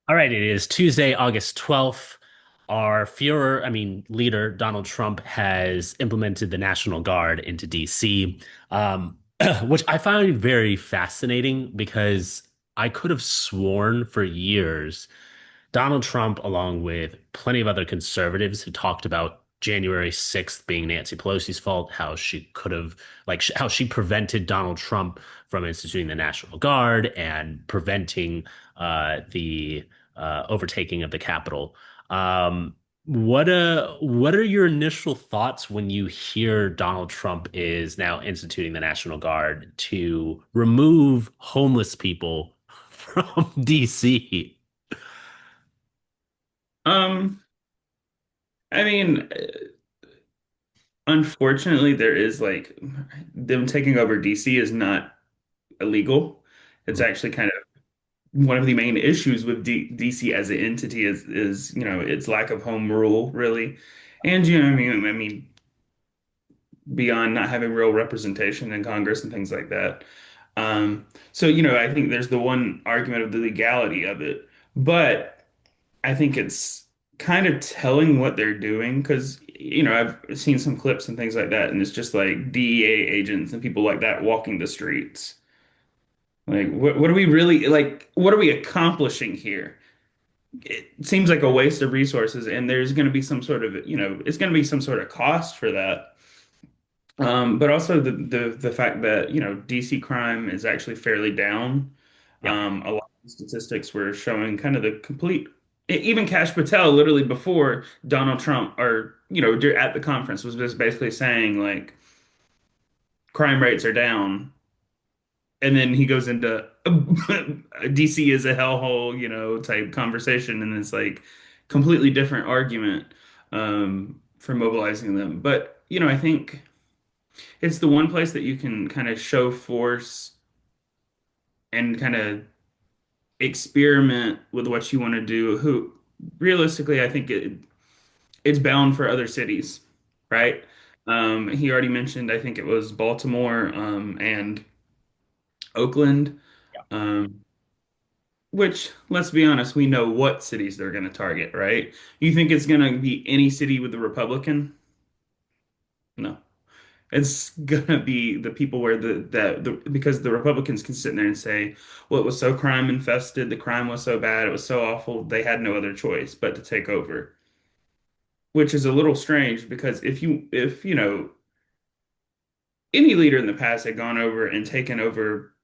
All right, it is Tuesday, August 12th. Our Führer, leader, Donald Trump, has implemented the National Guard into DC, which I find very fascinating because I could have sworn for years Donald Trump, along with plenty of other conservatives who talked about January 6th being Nancy Pelosi's fault, how she could have, how she prevented Donald Trump from instituting the National Guard and preventing the overtaking of the Capitol. What are your initial thoughts when you hear Donald Trump is now instituting the National Guard to remove homeless people from DC? Um, I mean, Unfortunately, there is like them taking over DC is not illegal. It's actually kind of one of the main issues with DC as an entity is its lack of home rule, really, and beyond not having real representation in Congress and things like that. So I think there's the one argument of the legality of it, but I think it's kind of telling what they're doing because, I've seen some clips and things like that, and it's just like DEA agents and people like that walking the streets. Like, what are we really like? What are we accomplishing here? It seems like a waste of resources, and there's going to be some sort of, it's going to be some sort of cost for that. But also the fact that, DC crime is actually fairly down. Yeah. A lot of statistics were showing kind of the complete, even Kash Patel, literally before Donald Trump, or, at the conference, was just basically saying like crime rates are down. And then he goes into DC is a hellhole, type conversation. And it's like completely different argument for mobilizing them. But, I think it's the one place that you can kind of show force and kind of experiment with what you want to do. Who realistically, I think it's bound for other cities, right? He already mentioned, I think it was Baltimore, and Oakland, um, which, let's be honest, we know what cities they're going to target, right? You think it's going to be any city with a Republican? No. It's gonna be the people where the because the Republicans can sit there and say, well, it was so crime infested, the crime was so bad, it was so awful, they had no other choice but to take over. Which is a little strange because if any leader in the past had gone over and taken over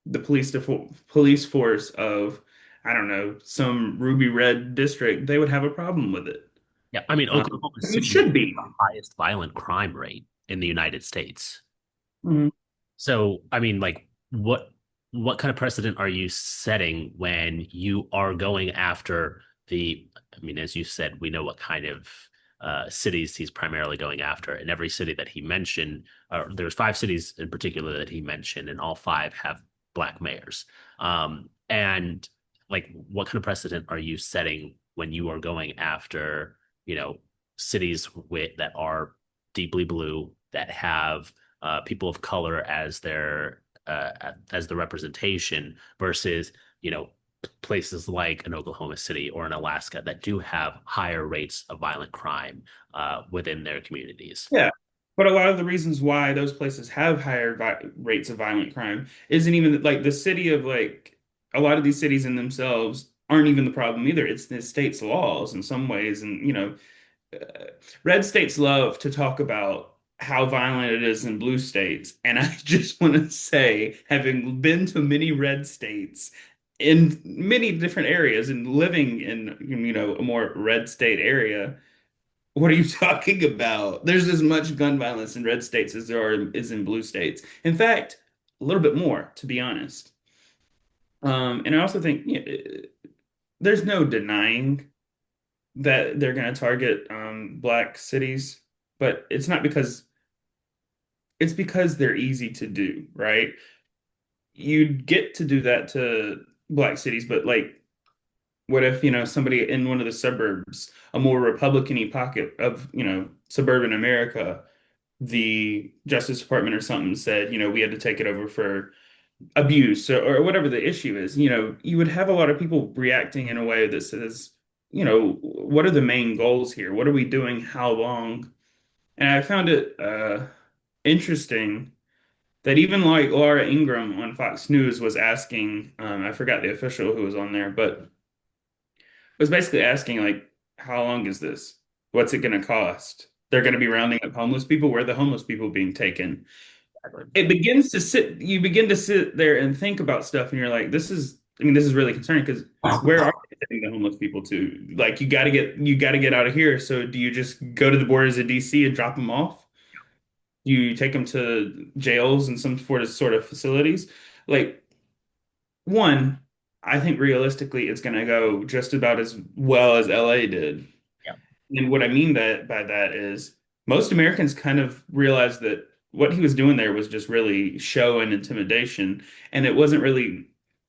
the police force of, I don't know, some ruby red district, they would have a problem with it. Yeah, Oklahoma And it City has should be. the highest violent crime rate in the United States. Mhm. So, what kind of precedent are you setting when you are going after as you said, we know what kind of cities he's primarily going after. And every city that he mentioned, there's five cities in particular that he mentioned, and all five have black mayors. And what kind of precedent are you setting when you are going after, you know, cities that are deeply blue that have people of color as the representation versus places like an Oklahoma City or an Alaska that do have higher rates of violent crime within their communities. Yeah. But a lot of the reasons why those places have higher vi rates of violent crime isn't even like the city of like a lot of these cities in themselves aren't even the problem either. It's the state's laws in some ways. And, red states love to talk about how violent it is in blue states. And I just want to say, having been to many red states in many different areas and living in, a more red state area, what are you talking about? There's as much gun violence in red states as is in blue states. In fact, a little bit more, to be honest. And I also think there's no denying that they're going to target black cities, but it's because they're easy to do, right? You'd get to do that to black cities, but like, what if, somebody in one of the suburbs, a more Republican-y pocket of, suburban America, the Justice Department or something said, we had to take it over for abuse or whatever the issue is, you would have a lot of people reacting in a way that says, what are the main goals here? What are we doing? How long? And I found it interesting that even like Laura Ingraham on Fox News was asking, I forgot the official who was on there, but was basically asking like, how long is this? What's it going to cost? They're going to be rounding up homeless people. Where are the homeless people being taken? You begin to sit there and think about stuff, and you're like, this is really concerning because where are they sending the homeless people to? Like, you got to get out of here. So, do you just go to the borders of DC and drop them off? You take them to jails and some sort of facilities? Like, one, I think realistically, it's going to go just about as well as LA did. Yeah. And what I mean by that is most Americans kind of realized that what he was doing there was just really show and intimidation. And it wasn't really,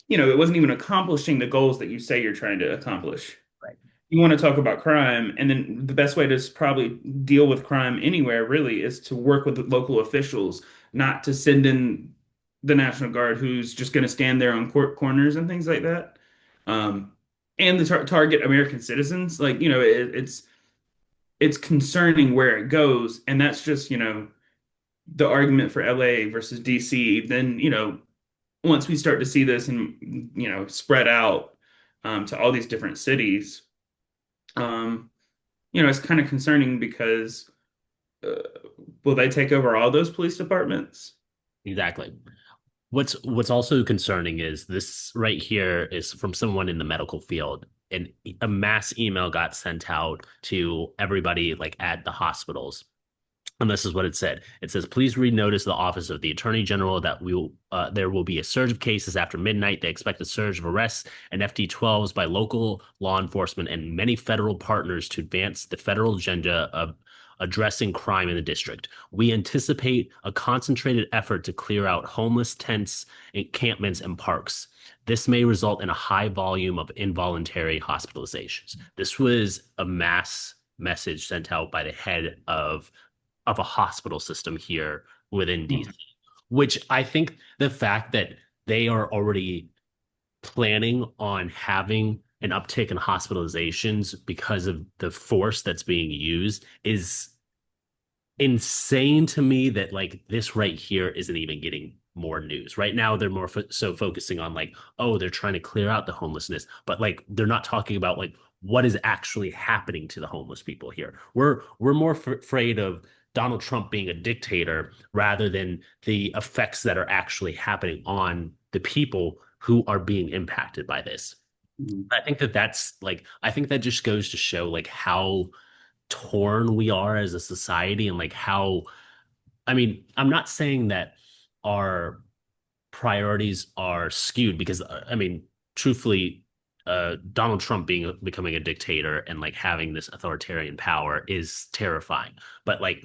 it wasn't even accomplishing the goals that you say you're trying to accomplish. Right. You want to talk about crime, and then the best way to probably deal with crime anywhere really is to work with local officials, not to send in the National Guard who's just going to stand there on court corners and things like that. Um, and the target American citizens, like, it's concerning where it goes, and that's just, the argument for LA versus DC. Then, once we start to see this and, spread out to all these different cities, um, it's kind of concerning because uh, will they take over all those police departments? Exactly. What's also concerning is this right here is from someone in the medical field, and a mass email got sent out to everybody like at the hospitals. And this is what it said. It says, please read notice to the Office of the Attorney General that there will be a surge of cases after midnight. They expect a surge of arrests and FD12s by local law enforcement and many federal partners to advance the federal agenda of addressing crime in the district. We anticipate a concentrated effort to clear out homeless tents, encampments, and parks. This may result in a high volume of involuntary hospitalizations. This was a mass message sent out by the head of a hospital system here within DC, which I think the fact that they are already planning on having an uptick in hospitalizations because of the force that's being used is insane to me that like this right here isn't even getting more news. Right now, they're more so focusing on like, oh, they're trying to clear out the homelessness, but like they're not talking about like what is actually happening to the homeless people here. We're more afraid of Donald Trump being a dictator rather than the effects that are actually happening on the people who are being impacted by this. Mhm. I think that that's like I think that just goes to show like how torn we are as a society and like how I mean, I'm not saying that our priorities are skewed because I mean, truthfully, Donald Trump becoming a dictator and like having this authoritarian power is terrifying. But like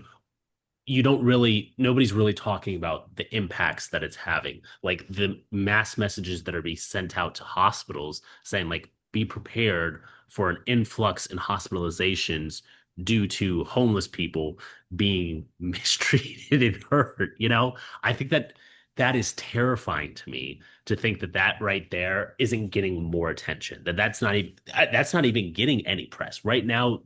you don't really nobody's really talking about the impacts that it's having, like the mass messages that are being sent out to hospitals saying like be prepared for an influx in hospitalizations due to homeless people being mistreated and hurt. I think that that is terrifying to me, to think that that right there isn't getting more attention, that's not even getting any press right now.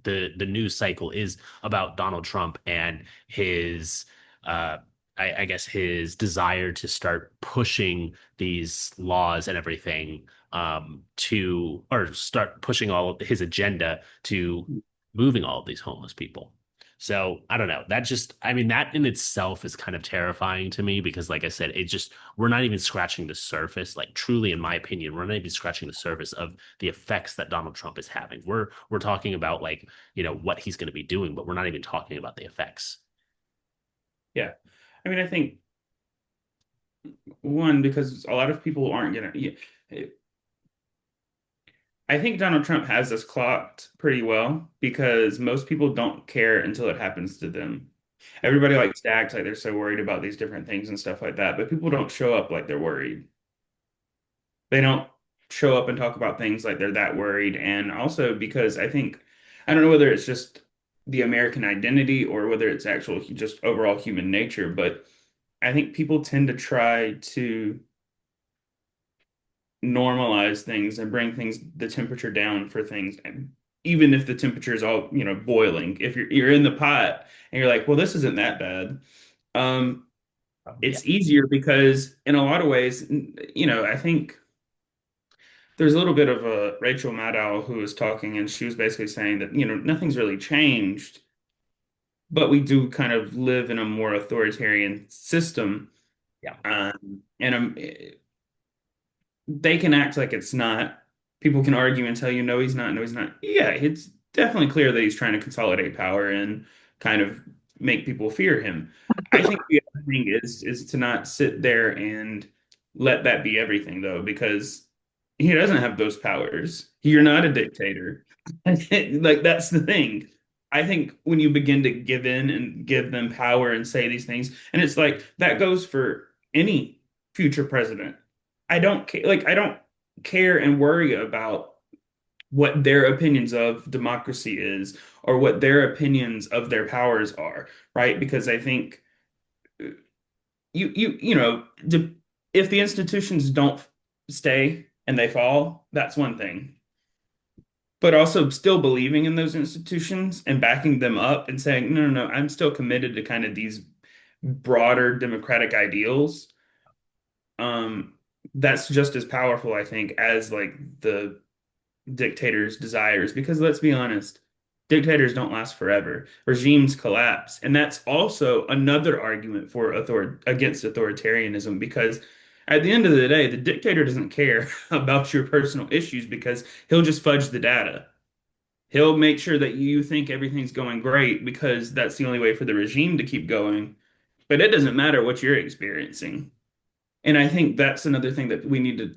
The news cycle is about Donald Trump and his I guess his desire to start pushing these laws and everything to or start pushing all of his agenda to moving all of these homeless people. So I don't know. That just, I mean, that in itself is kind of terrifying to me because, like I said, it just, we're not even scratching the surface. Like, truly, in my opinion, we're not even scratching the surface of the effects that Donald Trump is having. We're talking about like, what he's going to be doing, but we're not even talking about the effects. Yeah. I mean, I think one, because a lot of people aren't gonna, yeah, I think Donald Trump has this clocked pretty well because most people don't care until it happens to them. Everybody likes to act like they're so worried about these different things and stuff like that, but people don't show up like they're worried. They don't show up and talk about things like they're that worried. And also because I don't know whether it's just the American identity or whether it's actual just overall human nature, but I think people tend to try to normalize things and bring things the temperature down for things. And even if the temperature is all, boiling, if you're in the pot and you're like, well, this isn't that bad. Um, Yeah. it's easier because in a lot of ways, I think there's a little bit of a Rachel Maddow who was talking, and she was basically saying that, nothing's really changed, but we do kind of live in a more authoritarian system. Yeah. And they can act like it's not. People can argue and tell you, no, he's not, no, he's not. Yeah, it's definitely clear that he's trying to consolidate power and kind of make people fear him. I think the other thing is to not sit there and let that be everything, though, because he doesn't have those powers. You're not a dictator. Like that's the thing. I think when you begin to give in and give them power and say these things, and it's like that goes for any future president. I don't care and worry about what their opinions of democracy is or what their opinions of their powers are, right? Because I think if the institutions don't stay and they fall, that's one thing. But also still believing in those institutions and backing them up and saying, no, no, no, I'm still committed to kind of these broader democratic ideals. Um, that's just as powerful, I think, as like the dictators' desires. Because let's be honest, dictators don't last forever. Regimes collapse, and that's also another argument for against authoritarianism. Because at the end of the day, the dictator doesn't care about your personal issues because he'll just fudge the data. He'll make sure that you think everything's going great because that's the only way for the regime to keep going. But it doesn't matter what you're experiencing. And I think that's another thing that we need to,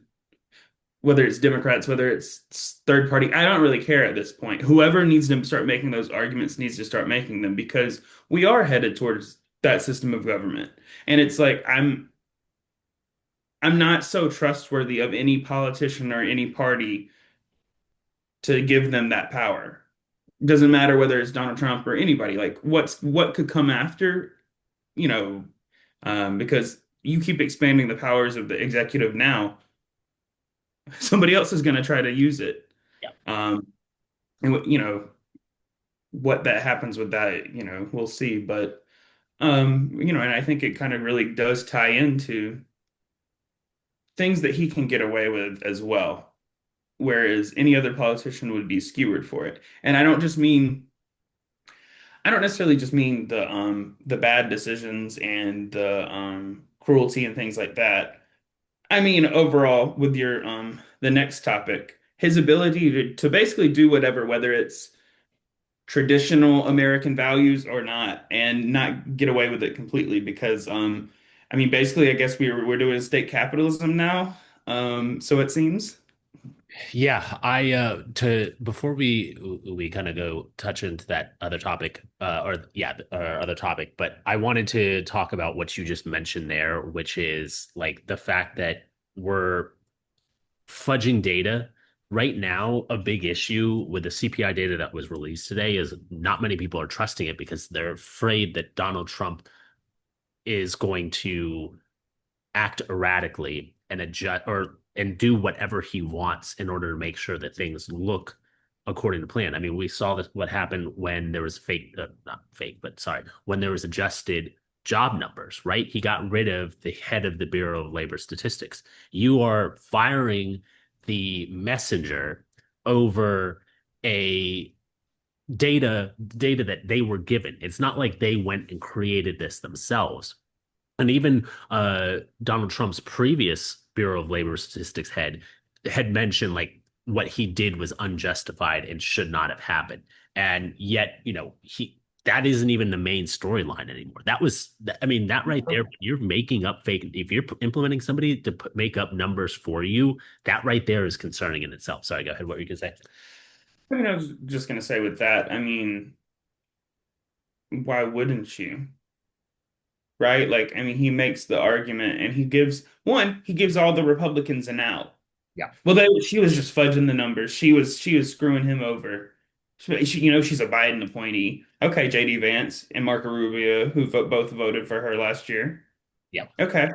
whether it's Democrats, whether it's third party, I don't really care at this point. Whoever needs to start making those arguments needs to start making them because we are headed towards that system of government. And it's like I'm not so trustworthy of any politician or any party to give them that power. Doesn't matter whether it's Donald Trump or anybody. Like what could come after, you know, because you keep expanding the powers of the executive now, somebody else is going to try to use it. Yeah. Um, and what that happens with that, we'll see. But and I think it kind of really does tie into things that he can get away with as well, whereas any other politician would be skewered for it. And I don't necessarily just mean the bad decisions and the cruelty and things like that. I mean overall with your the next topic, his ability to basically do whatever, whether it's traditional American values or not, and not get away with it completely because I mean basically I guess we're doing state capitalism now. So it seems. Yeah, I to before we kind of go touch into that other topic or yeah, or other topic, but I wanted to talk about what you just mentioned there, which is like the fact that we're fudging data right now. A big issue with the CPI data that was released today is not many people are trusting it because they're afraid that Donald Trump is going to act erratically and adjust or and do whatever he wants in order to make sure that things look according to plan. I mean, we saw this what happened when there was fake, not fake, but sorry, when there was adjusted job numbers, right? He got rid of the head of the Bureau of Labor Statistics. You are firing the messenger over a data that they were given. It's not like they went and created this themselves. And even Donald Trump's previous Bureau of Labor Statistics head had mentioned like what he did was unjustified and should not have happened. And yet, he that isn't even the main storyline anymore. That was, I mean, that right there, you're making up fake. If you're implementing somebody to make up numbers for you, that right there is concerning in itself. Sorry, go ahead. What were you gonna say? I mean, I was just gonna say with that, I mean, why wouldn't you? Right? Like, I mean, he makes the argument and he gives all the Republicans an out. Yeah. Well, she was just fudging the numbers. She was screwing him over. She's a Biden appointee. Okay, JD Vance and Marco Rubio, who both voted for her last year. Yeah. Okay.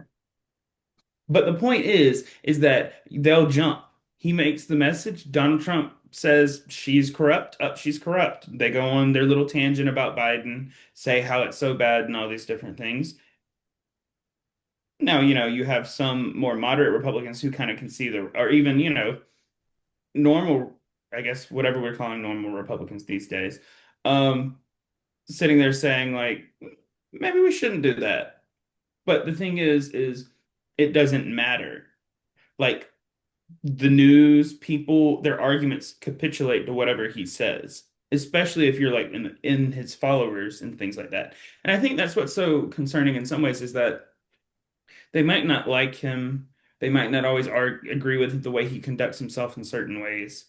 But the point is that they'll jump. He makes the message. Donald Trump says she's corrupt. She's corrupt. They go on their little tangent about Biden, say how it's so bad and all these different things. Now, you have some more moderate Republicans who kind of can see or even, normal, I guess, whatever we're calling normal Republicans these days, um, sitting there saying, like, maybe we shouldn't do that. But the thing is it doesn't matter. Like, the news, people, their arguments capitulate to whatever he says, especially if you're like in his followers and things like that. And I think that's what's so concerning in some ways is that they might not like him. They might not always agree with the way he conducts himself in certain ways.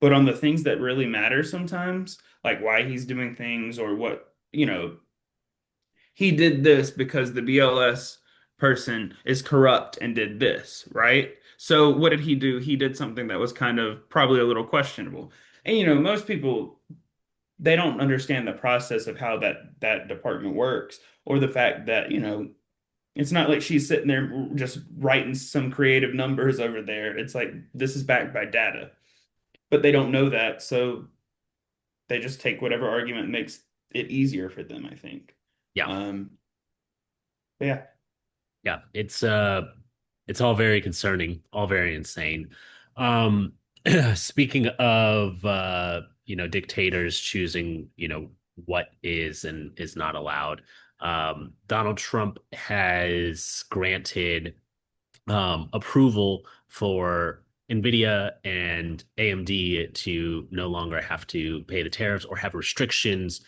But on the things that really matter sometimes, like why he's doing things or what, he did this because the BLS person is corrupt and did this, right? So what did he do? He did something that was kind of probably a little questionable. And most people they don't understand the process of how that department works or the fact that, it's not like she's sitting there just writing some creative numbers over there. It's like this is backed by data. But they don't know that, so they just take whatever argument makes it easier for them, I think. Yeah. Um, but yeah. Yeah, it's all very concerning, all very insane. Um speaking of dictators choosing, what is and is not allowed. Donald Trump has granted approval for NVIDIA and AMD to no longer have to pay the tariffs or have restrictions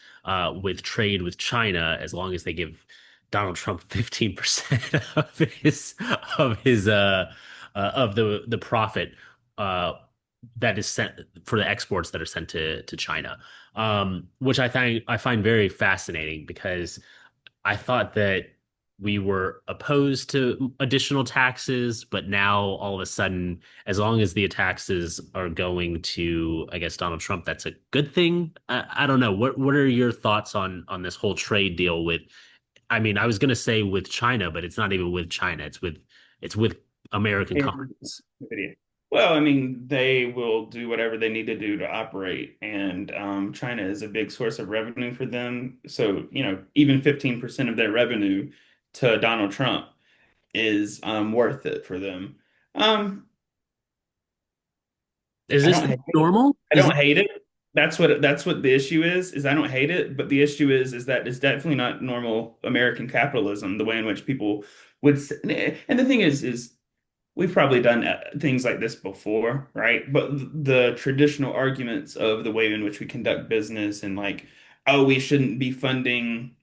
with trade with China as long as they give Donald Trump 15% of his of the profit uh, that is sent for the exports that are sent to China, which I find very fascinating because I thought that we were opposed to additional taxes, but now all of a sudden, as long as the taxes are going to, I guess, Donald Trump, that's a good thing. I don't know. What are your thoughts on this whole trade deal with? I mean, I was going to say with China, but it's not even with China. It's with American And companies. NVIDIA. Well, I mean, they will do whatever they need to do to operate, and China is a big source of revenue for them. So, even 15% of their revenue to Donald Trump is worth it for them. Um, Is I this don't the hate new it. normal? I don't hate it. That's what the issue is I don't hate it, but the issue is that it's definitely not normal American capitalism, the way in which people and the thing is we've probably done things like this before, right? But the traditional arguments of the way in which we conduct business and like, oh, we shouldn't be funding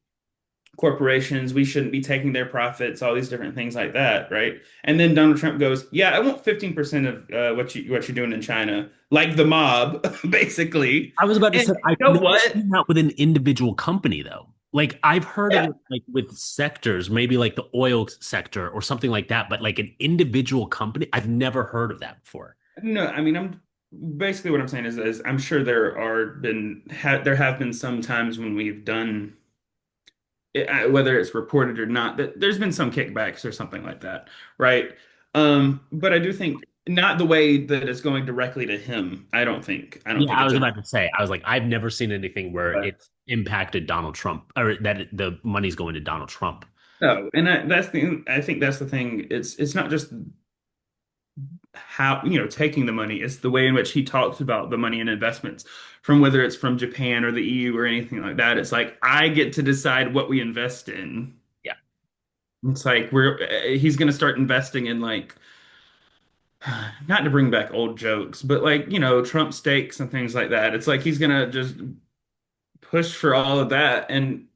corporations, we shouldn't be taking their profits, all these different things like that, right? And then Donald Trump goes, "Yeah, I want 15% of what you're doing in China, like the mob, basically." I was about to And say I've you know never what? seen that with an individual company though. Like I've heard of Yeah, it like with sectors, maybe like the oil sector or something like that, but like an individual company, I've never heard of that before. no, I mean, I'm basically what I'm saying is I'm sure there have been some times when we've done whether it's reported or not, that there's been some kickbacks or something like that, right? But I do think not the way that it's going directly to him. I don't think. I don't Yeah, think I it's was enough. about to say, I was like, I've never seen anything where But it's impacted Donald Trump or that the money's going to Donald Trump. no, and I think that's the thing. It's not just how, taking the money. It's the way in which he talks about the money and investments, from whether it's from Japan or the EU or anything like that. It's like I get to decide what we invest in. Yeah. It's like he's going to start investing in like not to bring back old jokes, but like, Trump steaks and things like that. It's like he's gonna just push for all of that. And,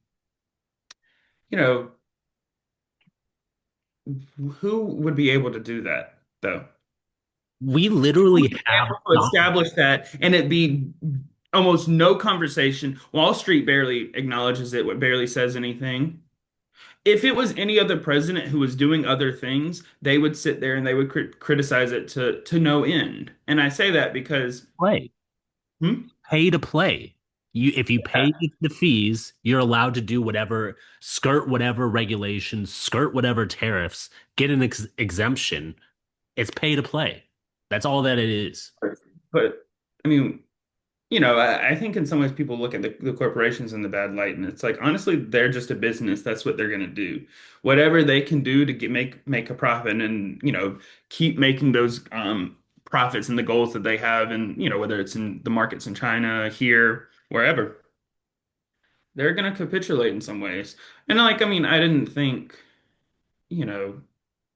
you know, who would be able to do that though? We Who literally would be have able to Donald. establish that and it be almost no conversation? Wall Street barely acknowledges it, what barely says anything. If it was any other president who was doing other things, they would sit there and they would criticize it to no end. And I say that because, Play. hmm? Pay to play. If you pay the fees, you're allowed to do whatever, skirt whatever regulations, skirt whatever tariffs, get an exemption. It's pay to play. That's all that it is. But I mean, I think in some ways people look at the corporations in the bad light, and it's like honestly, they're just a business. That's what they're gonna do. Whatever they can do to make a profit, and keep making those profits and the goals that they have, and whether it's in the markets in China, here, wherever, they're gonna capitulate in some ways. And like, I mean, you know,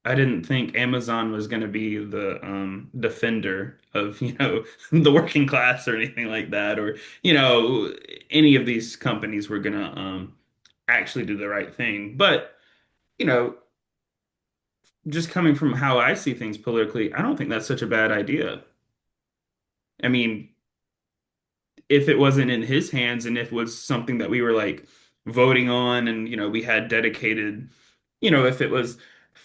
I didn't think Amazon was going to be the defender of, the working class or anything like that, or, any of these companies were going to actually do the right thing. But, you know, just coming from how I see things politically, I don't think that's such a bad idea. I mean, if it wasn't in his hands and if it was something that we were like voting on and, we had dedicated, if it was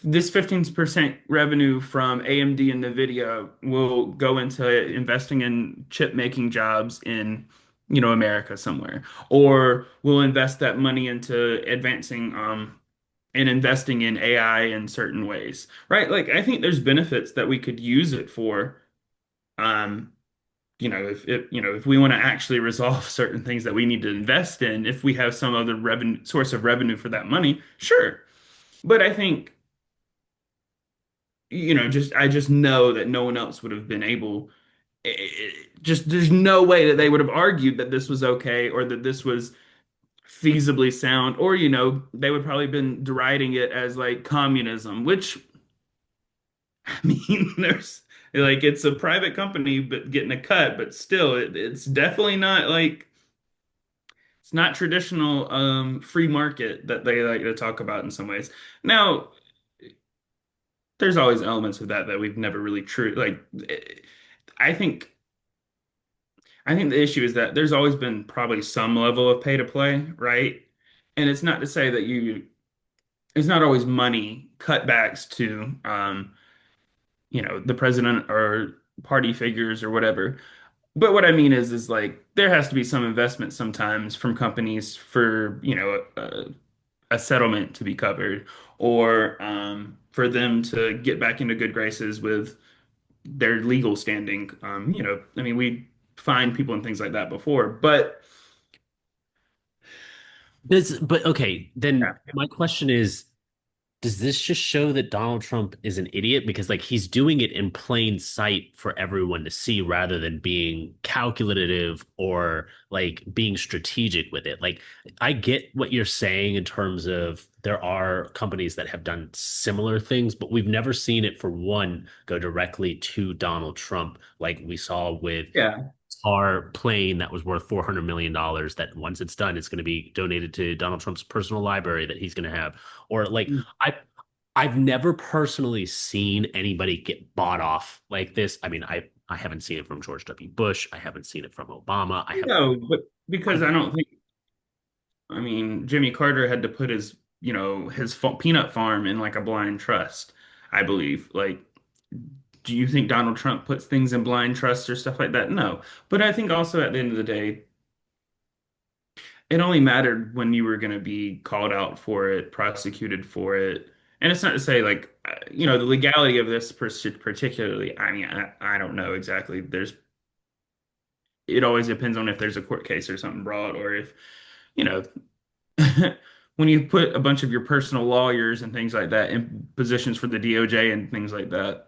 this 15% revenue from AMD and NVIDIA will go into investing in chip making jobs in, America somewhere, or we'll invest that money into advancing and investing in AI in certain ways, right? Like I think there's benefits that we could use it for. Um, if we want to actually resolve certain things that we need to invest in, if we have some other revenue source of revenue for that money, sure. But I think, just I just know that no one else would have been able. Just there's no way that they would have argued that this was okay or that this was feasibly sound, or they would probably been deriding it as like communism, which I mean, there's like it's a private company but getting a cut, but still, it's definitely not like it's not traditional free market that they like to talk about in some ways. Now, there's always elements of that we've never really true like I think I think the issue is that there's always been probably some level of pay to play, right? And it's not to say that it's not always money cutbacks to the president or party figures or whatever. But what I mean is like there has to be some investment sometimes from companies for, a settlement to be covered or for them to get back into good graces with their legal standing. I mean, we find people and things like that before, but But okay, yeah, then my question is, does this just show that Donald Trump is an idiot? Because like he's doing it in plain sight for everyone to see rather than being calculative or like being strategic with it. Like I get what you're saying in terms of there are companies that have done similar things, but we've never seen it for one go directly to Donald Trump like we saw with yeah. our plane that was worth $400 million that once it's done, it's going to be donated to Donald Trump's personal library that he's going to have. Or like I I've never personally seen anybody get bought off like this. I mean, I haven't seen it from George W. Bush. I haven't seen it from Obama. No, but because I I don't think, I mean, Jimmy Carter had to put his peanut farm in like a blind trust, I believe. Like, do you think Donald Trump puts things in blind trust or stuff like that? No. But I think also at the end of the day, it only mattered when you were going to be called out for it, prosecuted for it. And it's not to say like, the legality of this particularly, I mean, I don't know exactly. It always depends on if there's a court case or something brought or if, you know, when you put a bunch of your personal lawyers and things like that in positions for the DOJ and things like that,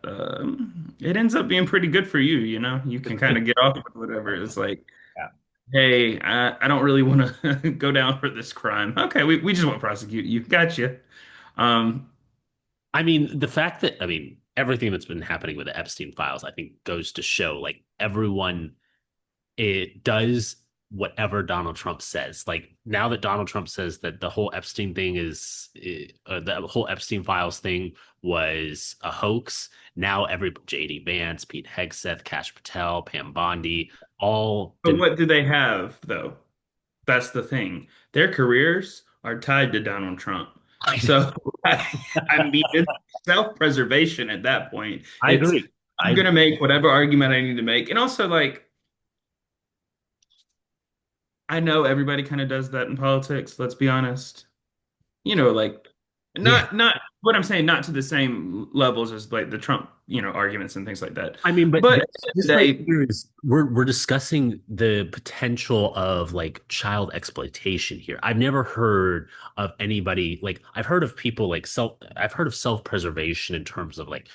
it ends up being pretty good for you. You can kind of get off with whatever. It's like, yeah. hey, I don't really want to go down for this crime. Okay, we just won't prosecute you. Gotcha. Um, I mean, the fact that I mean everything that's been happening with the Epstein files, I think goes to show like everyone it does whatever Donald Trump says. Like now that Donald Trump says that the whole Epstein thing the whole Epstein files thing was a hoax. Now every JD Vance, Pete Hegseth, Kash Patel, Pam Bondi, all but what do they have though? That's the thing. Their careers are tied to Donald Trump. So I mean, it's self-preservation at that point. I It's agree. I'm I gonna make whatever argument I need to make, and also like I know everybody kind of does that in politics, let's be honest. Like Yeah. not what I'm saying, not to the same levels as like the Trump, arguments and things like that. I mean, but But at this, the end of this the right day, here is we're discussing the potential of like child exploitation here. I've never heard of anybody like I've heard of people like I've heard of self-preservation in terms of like,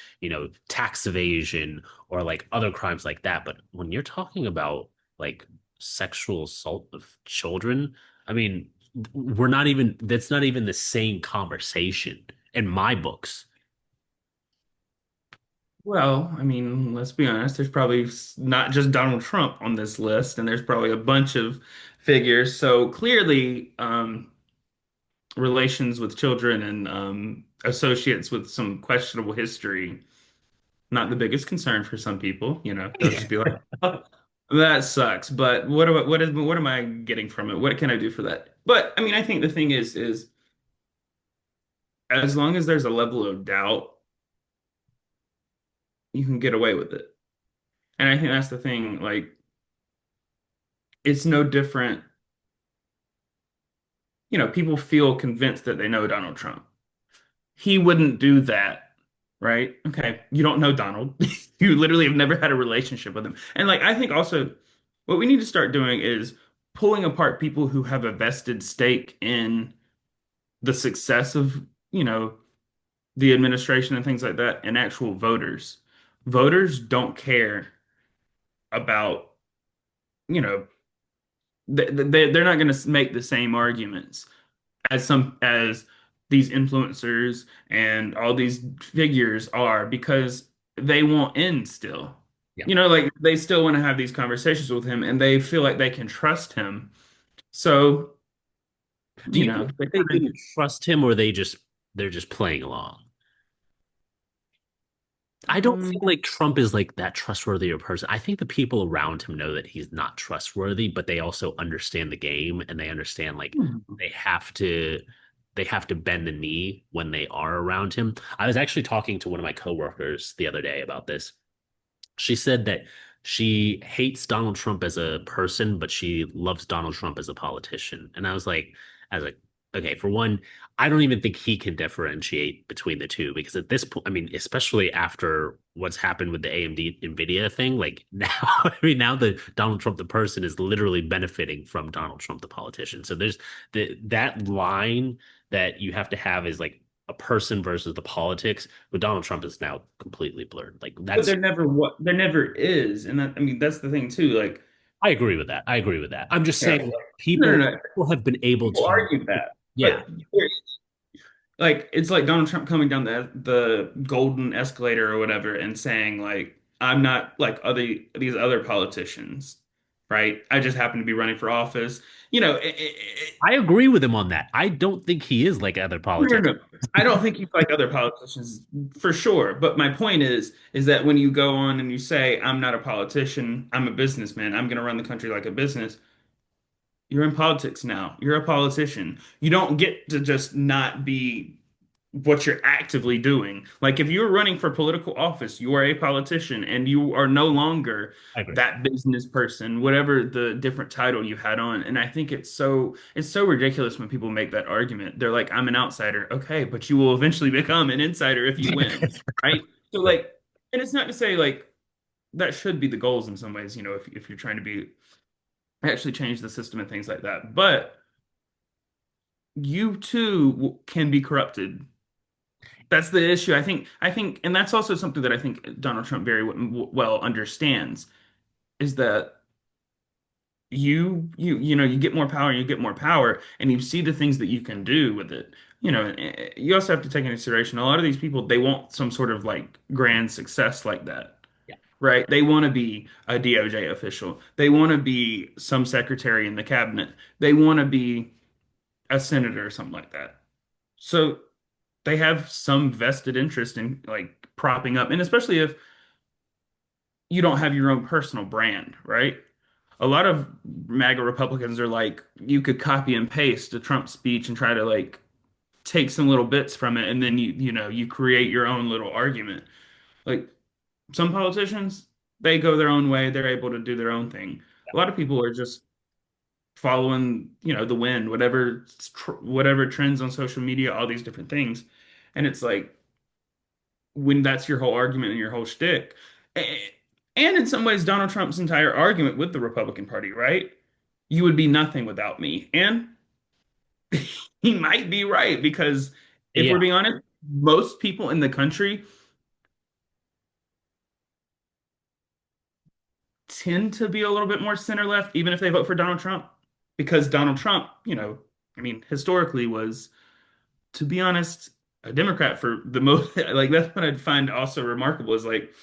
tax evasion or like other crimes like that. But when you're talking about like sexual assault of children, I mean, we're not even that's not even the same conversation in my books. well, I mean, let's be honest, there's probably not just Donald Trump on this list, and there's probably a bunch of figures. So clearly, relations with children and associates with some questionable history, not the biggest concern for some people. They'll just be like, "Oh, that sucks." But what am I getting from it? What can I do for that? But I mean, I think the thing is as long as there's a level of doubt, you can get away with it. And I think that's the thing. Like, it's no different. People feel convinced that they know Donald Trump. He wouldn't do that, right? Okay, you don't know Donald. You literally have never had a relationship with him. And like, I think also what we need to start doing is pulling apart people who have a vested stake in the success of, you know, the administration and things like that, and actual voters. Voters don't care about, you know, they're not going to make the same arguments as these influencers and all these figures are, because they want in still. Yeah. Like they still want to have these conversations with him and they feel like they can trust him. So, Do you think they they kind didn't trust him or they're just playing along? I don't of feel like Trump is like that trustworthy a person. I think the people around him know that he's not trustworthy, but they also understand the game and they understand like they have to they have to bend the knee when they are around him. I was actually talking to one of my coworkers the other day about this. She said that she hates Donald Trump as a person, but she loves Donald Trump as a politician. And I was like, okay, for one, I don't even think he can differentiate between the two because at this point, I mean, especially after what's happened with the AMD Nvidia thing, like now, I mean, now the Donald Trump the person is literally benefiting from Donald Trump the politician. So there's that line that you have to have is like a person versus the politics with Donald Trump is now completely blurred. Like but that's there never is. And that, I mean, that's the thing too. Like, I agree with that. I agree with that. I'm just yeah, saying like, no, no, people no. people have been able People to argue that. yeah, But like it's like Donald Trump coming down the golden escalator or whatever and saying like I'm not like these other politicians, right? I just happen to be running for office. I agree with him on that. I don't think he is like other No, politics. no, no. I don't think he's like other politicians for sure. But my point is that when you go on and you say I'm not a politician, I'm a businessman, I'm going to run the country like a business. You're in politics now. You're a politician. You don't get to just not be what you're actively doing. Like if you're running for political office, you are a politician and you are no longer I agree. that business person, whatever the different title you had on. And I think it's so ridiculous when people make that argument. They're like, I'm an outsider. Okay, but you will eventually become an insider if you win, right? So Right. like, and it's not to say like that should be the goals in some ways, if you're trying to be actually change the system and things like that. But you too can be corrupted. That's the issue. I think, and that's also something that I think Donald Trump very well understands is that you get more power and you get more power and you see the things that you can do with it. You also have to take into consideration a lot of these people, they want some sort of like grand success like that, Yeah. right? They want to be a DOJ official. They want to be some secretary in the cabinet. They want to be a senator or something like that. So they have some vested interest in like propping up, and especially if you don't have your own personal brand, right? A lot of MAGA Republicans are like, you could copy and paste a Trump speech and try to like take some little bits from it, and then you create your own little argument. Like some politicians, they go their own way, they're able to do their own thing. A lot of people are just following, the wind, whatever trends on social media, all these different things. And it's like when that's your whole argument and your whole shtick. And in some ways, Donald Trump's entire argument with the Republican Party, right? You would be nothing without me. And he might be right because if Yeah, we're being honest, most people in the country tend to be a little bit more center left, even if they vote for Donald Trump, because Donald Trump, I mean, historically was, to be honest, a Democrat for the most. Like that's what I'd find also remarkable is like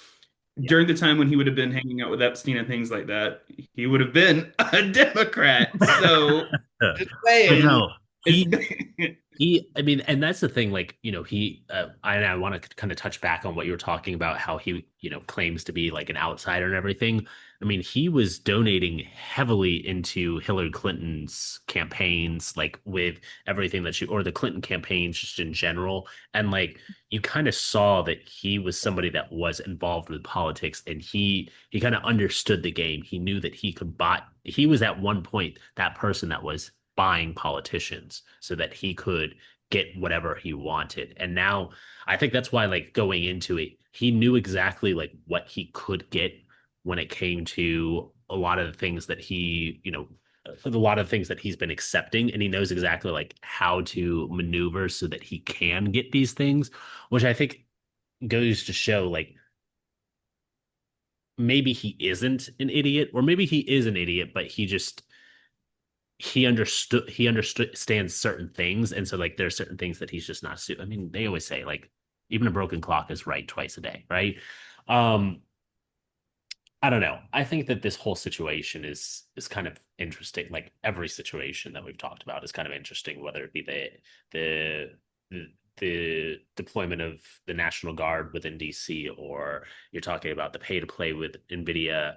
yeah. during the time when he would have been hanging out with Epstein and things like that, he would have been a Democrat. So just But saying, no, it's I mean, and that's the thing, like, I want to kind of touch back on what you were talking about, how he, claims to be like an outsider and everything. I mean, he was donating heavily into Hillary Clinton's campaigns, like with everything that or the Clinton campaigns just in general. And like, you kind of saw that he was somebody that was involved with politics and he kind of understood the game. He knew that he was at one point that person that was buying politicians so that he could get whatever he wanted. And now I think that's why, like, going into it, he knew exactly like what he could get when it came to a lot of the things that a lot of things that he's been accepting, and he knows exactly like how to maneuver so that he can get these things, which I think goes to show like maybe he isn't an idiot, or maybe he is an idiot, but he understands certain things, and so like there's certain things that he's just not I mean, they always say like even a broken clock is right twice a day, right? um I don't know. I think that this whole situation is kind of interesting. Like every situation that we've talked about is kind of interesting, whether it be the the, the deployment of the National Guard within DC, or you're talking about the pay to play with Nvidia,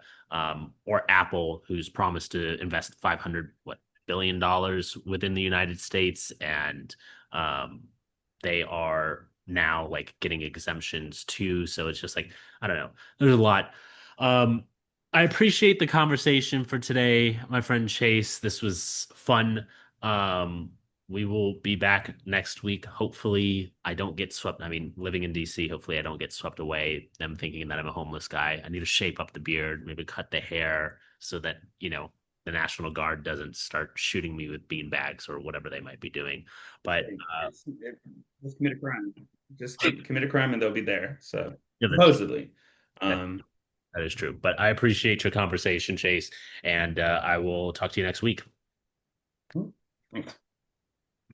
or Apple, who's promised to invest 500 billion dollars within the United States, and um, they are now like getting exemptions too. So it's just like I don't know. There's a lot. um, I appreciate the conversation for today, my friend Chase. This was fun. Um, we will be back next week. Hopefully, I don't get swept. I mean, living in DC, hopefully, I don't get swept away. Them thinking that I'm a homeless guy. I need to shape up the beard, maybe cut the hair so that, the National Guard doesn't start shooting me with bean bags or whatever they might be doing. But just commit a crime. Just commit a crime and they'll be there. So yeah, supposedly. that, Um, that is true. But I appreciate your conversation, Chase, and I will talk to you next week. Thanks.